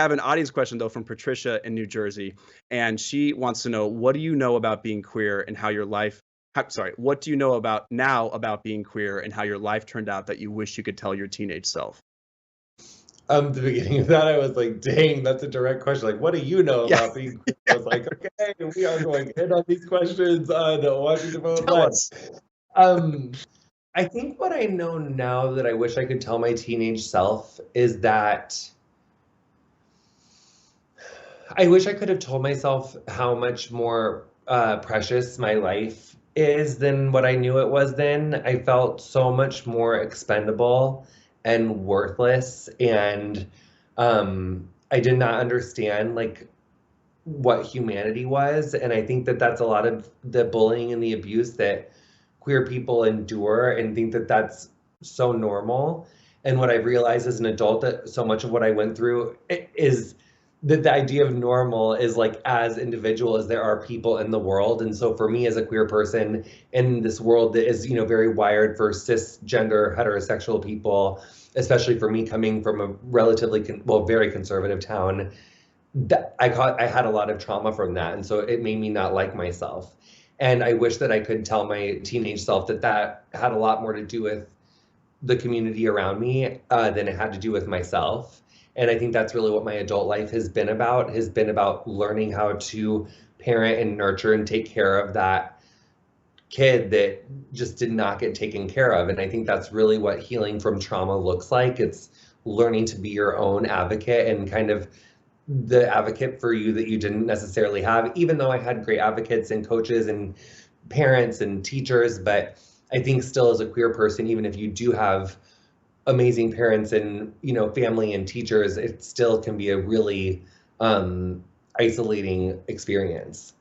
have an audience question though from Patricia in New Jersey, and she wants to know, what do you know about being queer and how your life sorry, what do you know about now about being queer and how your life turned out that you wish you could tell your teenage self? The beginning of that, I was like, dang, that's a direct question. Like, what do you know Yeah. about being queer? I was like, okay, we are going in on these questions on Washington Post Tell Live. us. Um, I think what I know now that I wish I could tell my teenage self is that I wish I could have told myself how much more precious my life is than what I knew it was then. I felt so much more expendable and worthless, and I did not understand like what humanity was. And I think that that's a lot of the bullying and the abuse that queer people endure, and think that that's so normal. And what I've realized as an adult, that so much of what I went through is that the idea of normal is like as individual as there are people in the world. And so for me as a queer person in this world that is, very wired for cisgender heterosexual people, especially for me coming from a relatively very conservative town, that I had a lot of trauma from that, and so it made me not like myself. And I wish that I could tell my teenage self that that had a lot more to do with the community around me than it had to do with myself. And I think that's really what my adult life has been about learning how to parent and nurture and take care of that kid that just did not get taken care of. And I think that's really what healing from trauma looks like. It's learning to be your own advocate and kind of the advocate for you that you didn't necessarily have, even though I had great advocates and coaches and parents and teachers. But I think still as a queer person, even if you do have amazing parents and, family and teachers, it still can be a really isolating experience.